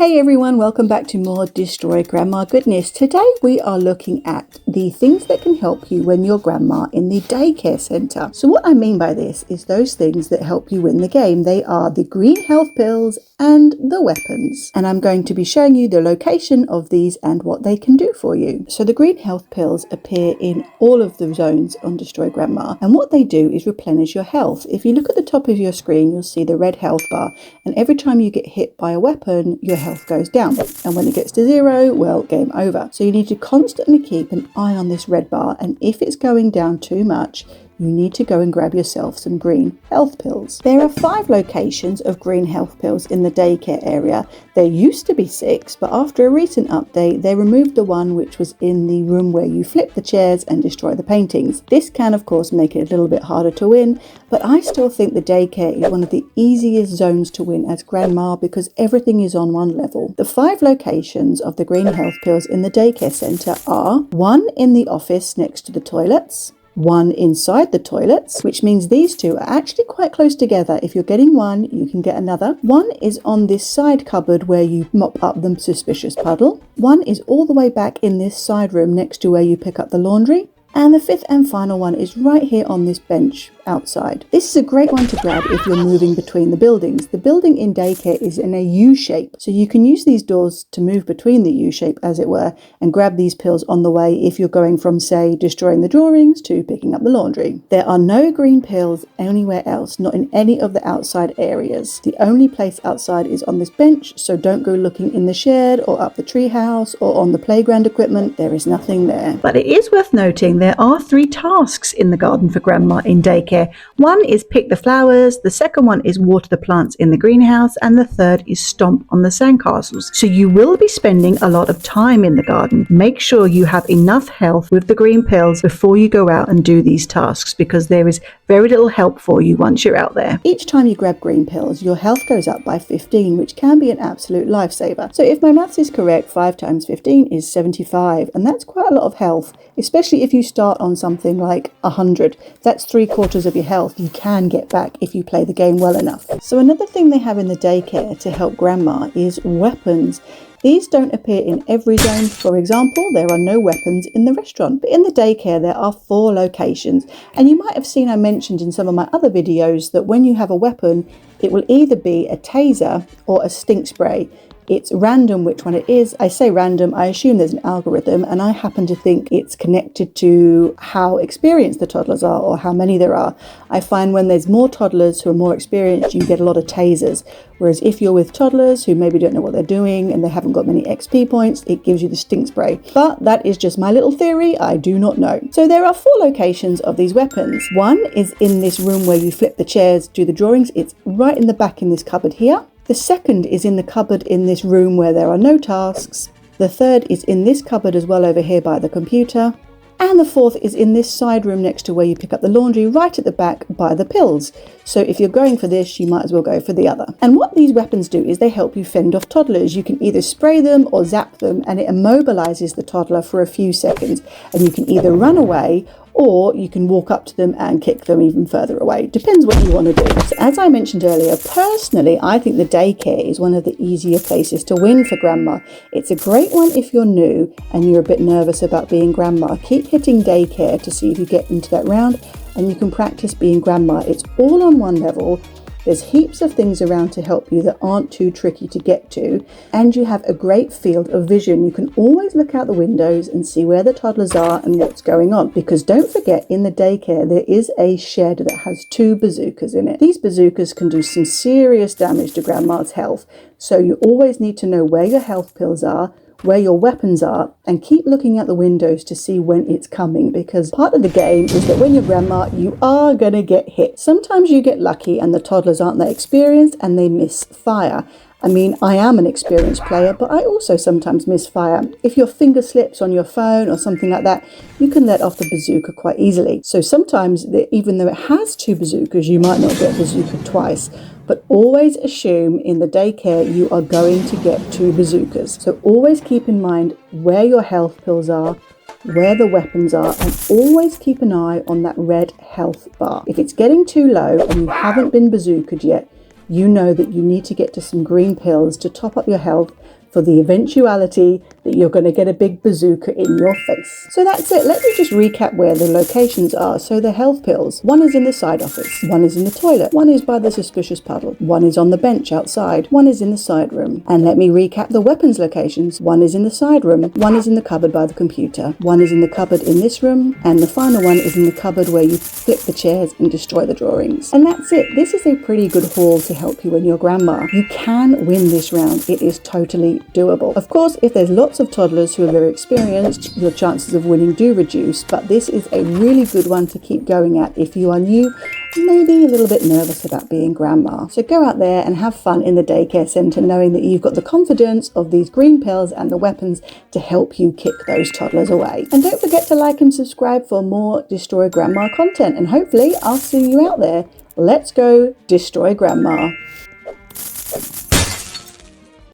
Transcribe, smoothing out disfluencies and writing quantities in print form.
Hey everyone, welcome back to more Destroy Grandma Goodness. Today we are looking at the things that can help you when you're grandma in the daycare centre. So what I mean by this is those things that help you win the game. They are the green health pills and the weapons. And I'm going to be showing you the location of these and what they can do for you. So the green health pills appear in all of the zones on Destroy Grandma. And what they do is replenish your health. If you look at the top of your screen, you'll see the red health bar. And every time you get hit by a weapon, your health goes down, and when it gets to 0, well, game over. So you need to constantly keep an eye on this red bar, and if it's going down too much, you need to go and grab yourself some green health pills. There are 5 locations of green health pills in the daycare area. There used to be 6, but after a recent update, they removed the one which was in the room where you flip the chairs and destroy the paintings. This can, of course, make it a little bit harder to win, but I still think the daycare is one of the easiest zones to win as grandma because everything is on one level. The 5 locations of the green health pills in the daycare centre are 1 in the office next to the toilets, 1 inside the toilets, which means these 2 are actually quite close together. If you're getting 1, you can get another. 1 is on this side cupboard where you mop up the suspicious puddle. 1 is all the way back in this side room next to where you pick up the laundry. And the 5th and final one is right here on this bench outside. This is a great one to grab if you're moving between the buildings. The building in daycare is in a U shape, so you can use these doors to move between the U shape, as it were, and grab these pills on the way if you're going from, say, destroying the drawings to picking up the laundry. There are no green pills anywhere else, not in any of the outside areas. The only place outside is on this bench, so don't go looking in the shed or up the treehouse or on the playground equipment. There is nothing there. But it is worth noting there are 3 tasks in the garden for grandma in daycare. 1 is pick the flowers, the second one is water the plants in the greenhouse, and the third is stomp on the sandcastles. So you will be spending a lot of time in the garden. Make sure you have enough health with the green pills before you go out and do these tasks, because there is very little help for you once you're out there. Each time you grab green pills, your health goes up by 15, which can be an absolute lifesaver. So if my maths is correct, 5 times 15 is 75, and that's quite a lot of health, especially if you start on something like 100. That's 3/4 of your health you can get back if you play the game well enough. So another thing they have in the daycare to help grandma is weapons. These don't appear in every zone. For example, there are no weapons in the restaurant, but in the daycare there are 4 locations. And you might have seen I mentioned in some of my other videos that when you have a weapon, it will either be a taser or a stink spray. It's random which one it is. I say random, I assume there's an algorithm, and I happen to think it's connected to how experienced the toddlers are or how many there are. I find when there's more toddlers who are more experienced, you get a lot of tasers. Whereas if you're with toddlers who maybe don't know what they're doing and they haven't got many XP points, it gives you the stink spray. But that is just my little theory, I do not know. So there are 4 locations of these weapons. 1 is in this room where you flip the chairs, do the drawings. It's right in the back in this cupboard here. The second is in the cupboard in this room where there are no tasks. The third is in this cupboard as well over here by the computer. And the 4th is in this side room next to where you pick up the laundry, right at the back by the pills. So if you're going for this, you might as well go for the other. And what these weapons do is they help you fend off toddlers. You can either spray them or zap them, and it immobilizes the toddler for a few seconds. And you can either run away or you can walk up to them and kick them even further away. Depends what you want to do. So as I mentioned earlier, personally, I think the daycare is one of the easier places to win for grandma. It's a great one if you're new and you're a bit nervous about being grandma. Keep hitting daycare to see if you get into that round, and you can practice being grandma. It's all on one level. There's heaps of things around to help you that aren't too tricky to get to, and you have a great field of vision. You can always look out the windows and see where the toddlers are and what's going on, because don't forget, in the daycare there is a shed that has 2 bazookas in it. These bazookas can do some serious damage to grandma's health, so you always need to know where your health pills are, where your weapons are, and keep looking out the windows to see when it's coming, because part of the game is that when you're grandma, you are going to get hit. Sometimes you get lucky and the toddlers aren't that experienced and they miss fire. I mean, I am an experienced player, but I also sometimes miss fire. If your finger slips on your phone or something like that, you can let off the bazooka quite easily. So sometimes, even though it has 2 bazookas, you might not get bazooka twice. But always assume in the daycare you are going to get 2 bazookas. So always keep in mind where your health pills are, where the weapons are, and always keep an eye on that red health bar. If it's getting too low and you haven't been bazookaed yet, you know that you need to get to some green pills to top up your health for the eventuality that you're going to get a big bazooka in your face. So that's it. Let me just recap where the locations are. So the health pills, one is in the side office, one is in the toilet, one is by the suspicious puddle, one is on the bench outside, one is in the side room. And let me recap the weapons locations. One is in the side room, one is in the cupboard by the computer, one is in the cupboard in this room, and the final one is in the cupboard where you flip the chairs and destroy the drawings. And that's it. This is a pretty good haul to help you when you're grandma. You can win this round. It is totally doable. Of course, if there's lots of toddlers who are very experienced, your chances of winning do reduce, but this is a really good one to keep going at if you are new, maybe a little bit nervous about being grandma. So go out there and have fun in the daycare centre, knowing that you've got the confidence of these green pills and the weapons to help you kick those toddlers away. And don't forget to like and subscribe for more Destroy Grandma content, and hopefully I'll see you out there. Let's go destroy grandma.